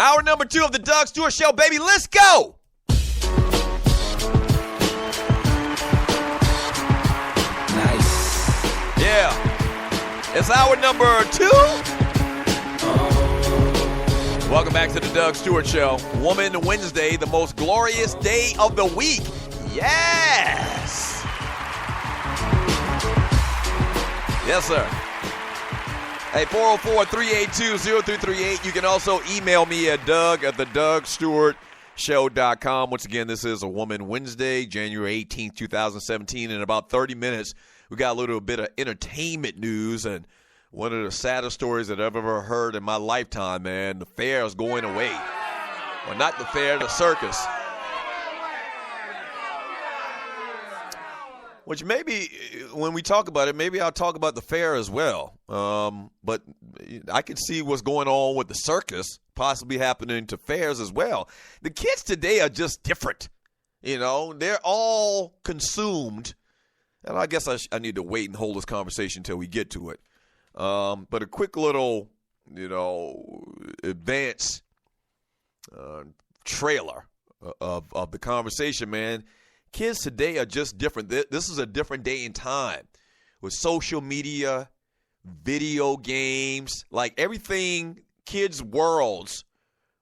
Hour number 2 of the Doug Stewart Show, baby. Let's go. Nice. Yeah. It's hour number 2. Welcome back to the Doug Stewart Show. Woman Wednesday, the most glorious day of the week. Yes. Yes, sir. Hey, 404-382-0338. You can also email me at doug@thedougstewartshow.com. Once again, this is a Woman Wednesday, January 18th, 2017. In about 30 minutes, we got a little bit of entertainment news, and one of the saddest stories that I've ever heard in my lifetime, man. The fair is going away. Well, not the fair, the circus. Which maybe, when we talk about it, maybe I'll talk about the fair as well. But I can see what's going on with the circus possibly happening to fairs as well. The kids today are just different. You know, they're all consumed. And I guess I need to wait and hold this conversation until we get to it. But a quick little, advance trailer of the conversation, man. Kids today are just different. This is a different day and time with social media, video games, like everything. Kids' worlds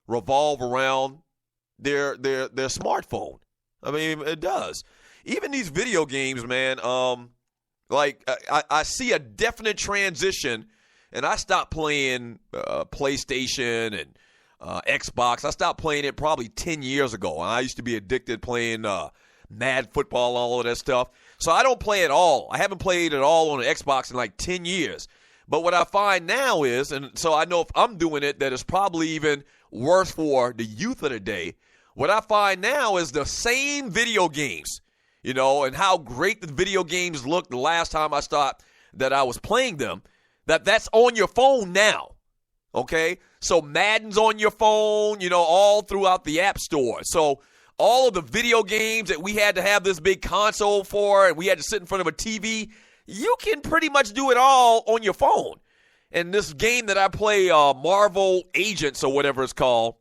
revolve around their smartphone. I mean, it does. Even these video games, man. I see a definite transition, and I stopped playing PlayStation and Xbox. I stopped playing it probably 10 years ago. I used to be addicted playing Mad Football, all of that stuff. So I don't play it all. I haven't played it all on the Xbox in like 10 years. But what I find now is, and so I know if I'm doing it, that it's probably even worse for the youth of the day. What I find now is the same video games, and how great the video games looked the last time I stopped that I was playing them, that's on your phone now, okay? So Madden's on your phone, all throughout the App Store. So all of the video games that we had to have this big console for and we had to sit in front of a TV, you can pretty much do it all on your phone. And this game that I play, Marvel Agents or whatever it's called,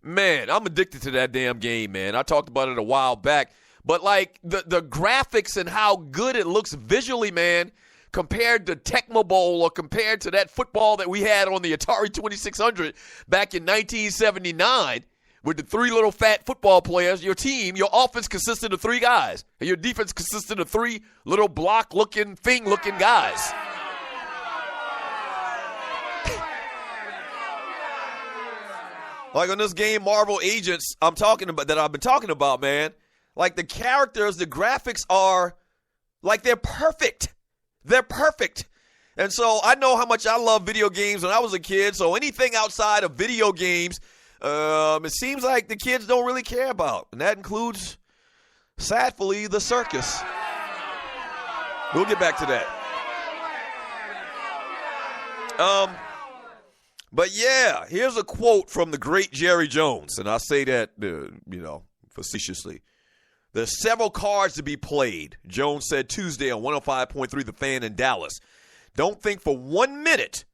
man, I'm addicted to that damn game, man. I talked about it a while back. But, like, the graphics and how good it looks visually, man, compared to Tecmo Bowl or compared to that football that we had on the Atari 2600 back in 1979 with the 3 little fat football players, your team, your offense consisted of 3 guys. And your defense consisted of 3 little block-looking, thing-looking guys. Like on this game, Marvel Agents, I've been talking about, man. Like the characters, the graphics are, like they're perfect. They're perfect. And so I know how much I love video games when I was a kid. So anything outside of video games, it seems like the kids don't really care about. And that includes, sadly, the circus. We'll get back to that. But yeah, here's a quote from the great Jerry Jones. And I say that, facetiously. There's several cards to be played, Jones said Tuesday on 105.3 The Fan in Dallas. Don't think for 1 minute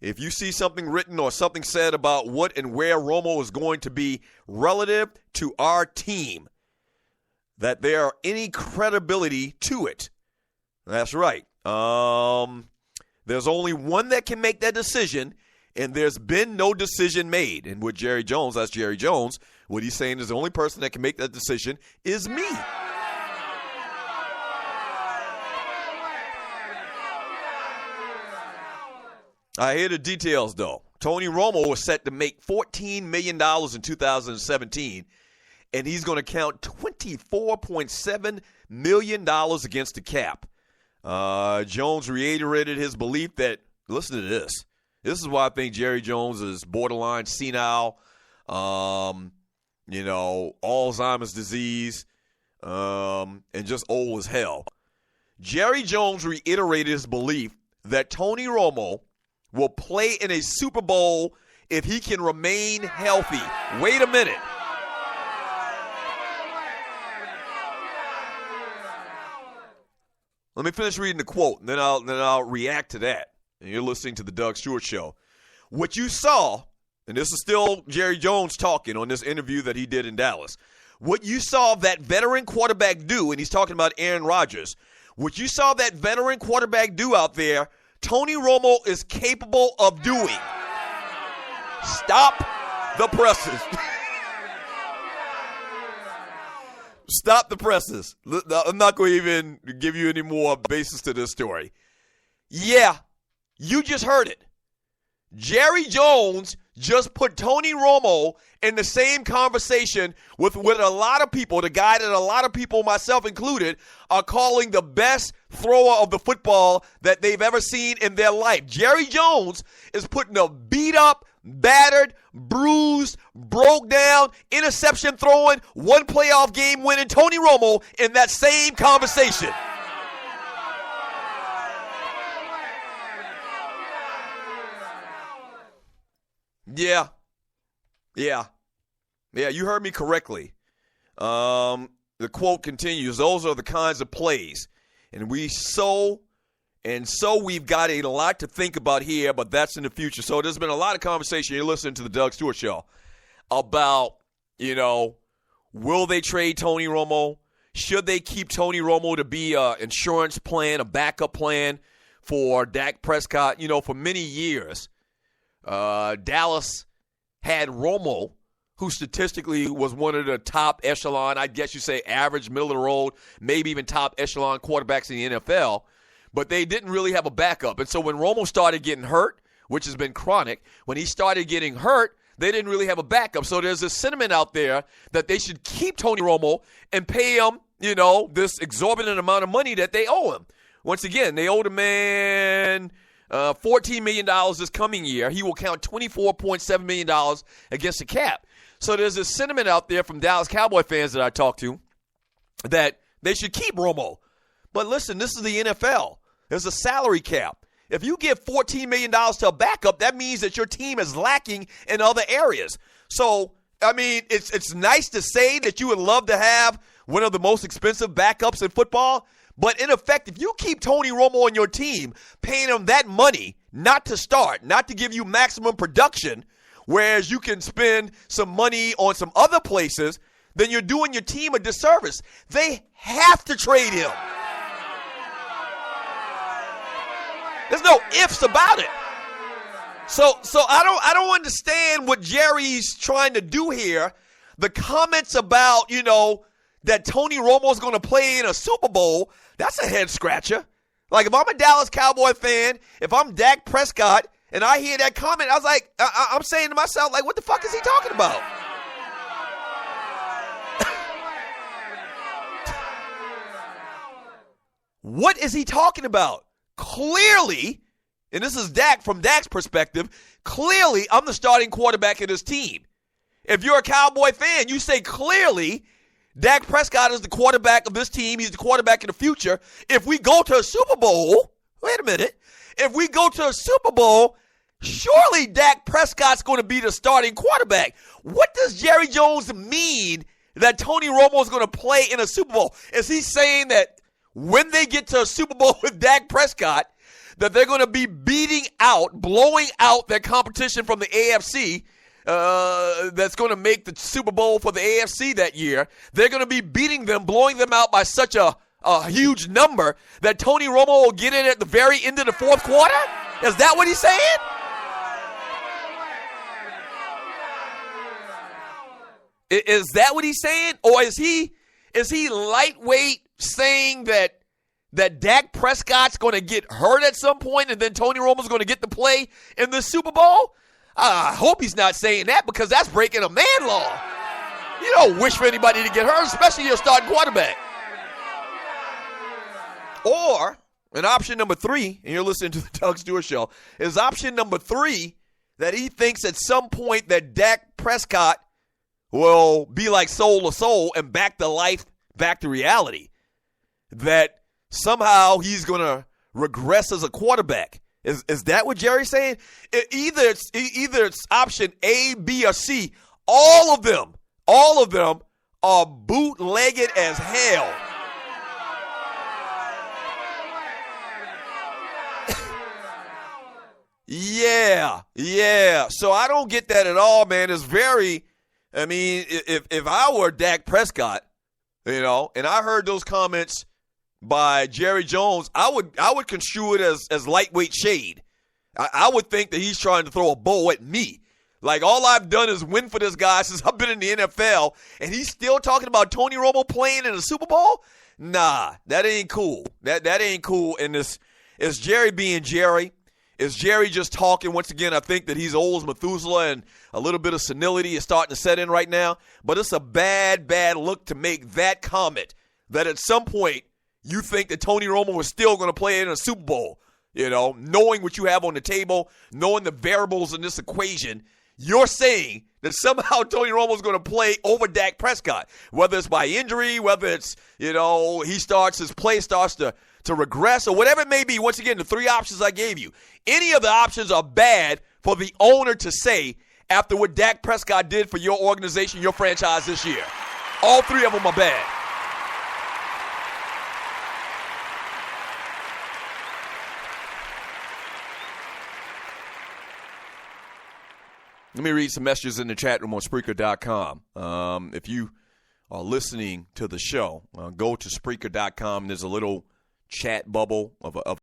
if you see something written or something said about what and where Romo is going to be relative to our team, that there are any credibility to it. That's right. There's only one that can make that decision, and there's been no decision made. And with Jerry Jones, that's Jerry Jones, what he's saying is the only person that can make that decision is me. I hear the details, though. Tony Romo was set to make $14 million in 2017, and he's going to count $24.7 million against the cap. Jones reiterated his belief that, listen to this. This is why I think Jerry Jones is borderline senile, Alzheimer's disease, and just old as hell. Jerry Jones reiterated his belief that Tony Romo will play in a Super Bowl if he can remain healthy. Wait a minute. Let me finish reading the quote, and then I'll react to that. And you're listening to the Doug Stewart Show. What you saw and this is still Jerry Jones talking on this interview that he did in Dallas, what you saw that veteran quarterback do, and he's talking about Aaron Rodgers, what you saw that veteran quarterback do out there, Tony Romo is capable of doing. Stop the presses. Stop the presses. I'm not going to even give you any more basis to this story. Yeah, you just heard it. Jerry Jones just put Tony Romo in the same conversation with a lot of people, the guy that a lot of people, myself included, are calling the best thrower of the football that they've ever seen in their life. Jerry Jones is putting a beat-up, battered, bruised, broke down, interception throwing, one playoff game winning Tony Romo in that same conversation. Yeah, you heard me correctly. The quote continues, those are the kinds of plays. And we've got a lot to think about here, but that's in the future. So there's been a lot of conversation. You're listening to the Doug Stewart Show about, will they trade Tony Romo? Should they keep Tony Romo to be an insurance plan, a backup plan for Dak Prescott? For many years, Dallas had Romo, who statistically was one of the top echelon, I guess you say average, middle of the road, maybe even top echelon quarterbacks in the NFL. But they didn't really have a backup. And so when Romo started getting hurt, which has been chronic, when he started getting hurt, they didn't really have a backup. So there's a sentiment out there that they should keep Tony Romo and pay him, this exorbitant amount of money that they owe him. Once again, they owe the man $14 million this coming year. He will count $24.7 million against the cap. So there's this sentiment out there from Dallas Cowboy fans that I talk to that they should keep Romo. But listen, this is the NFL. There's a salary cap. If you give $14 million to a backup, that means that your team is lacking in other areas. So, it's nice to say that you would love to have one of the most expensive backups in football. But in effect, if you keep Tony Romo on your team, paying him that money not to start, not to give you maximum production, whereas you can spend some money on some other places, then you're doing your team a disservice. They have to trade him. There's no ifs about it. So I don't understand what Jerry's trying to do here. The comments about, that Tony Romo's going to play in a Super Bowl, that's a head scratcher. Like, if I'm a Dallas Cowboy fan, if I'm Dak Prescott, and I hear that comment, I was like, I'm saying to myself, like, what the fuck is he talking about? What is he talking about? Clearly, and this is Dak from Dak's perspective, clearly I'm the starting quarterback of this team. If you're a Cowboy fan, you say clearly Dak Prescott is the quarterback of this team. He's the quarterback in the future. If we go to a Super Bowl, wait a minute. If we go to a Super Bowl, surely Dak Prescott's going to be the starting quarterback. What does Jerry Jones mean that Tony Romo is going to play in a Super Bowl? Is he saying that when they get to a Super Bowl with Dak Prescott, that they're going to be blowing out their competition from the AFC that's going to make the Super Bowl for the AFC that year? They're going to be beating them, blowing them out by such a huge number that Tony Romo will get in at the very end of the fourth quarter? Is that what he's saying? Is that what he's saying? Or is he lightweight saying that Dak Prescott's going to get hurt at some point and then Tony Romo's going to get to play in the Super Bowl? I hope he's not saying that, because that's breaking a man law. You don't wish for anybody to get hurt, especially your starting quarterback. Or, an option number 3, and you're listening to the Doug Stewart Show, is option number 3 that he thinks at some point that Dak Prescott will be like soul to soul and back to life, back to reality. That somehow he's going to regress as a quarterback. Is that what Jerry's saying? Either it's option A, B, or C. All of them are bootlegged as hell. Yeah. So I don't get that at all, man. It's very, I mean, if I were Dak Prescott, and I heard those comments by Jerry Jones, I would construe it as lightweight shade. I would think that he's trying to throw a bow at me. Like, all I've done is win for this guy since I've been in the NFL, and he's still talking about Tony Romo playing in the Super Bowl? Nah, that ain't cool. That ain't cool. And it's Jerry being Jerry. Is Jerry just talking? Once again, I think that he's old as Methuselah, and a little bit of senility is starting to set in right now. But it's a bad look to make that comment, that at some point you think that Tony Romo is still going to play in a Super Bowl. Knowing what you have on the table, knowing the variables in this equation, you're saying that somehow Tony Romo's going to play over Dak Prescott, whether it's by injury, whether it's, his play starts to regress, or whatever it may be. Once again, the three options I gave you, any of the options are bad for the owner to say after what Dak Prescott did for your organization, your franchise this year. All three of them are bad. Let me read some messages in the chat room on Spreaker.com. If you are listening to the show, go to Spreaker.com. There's a little chat bubble of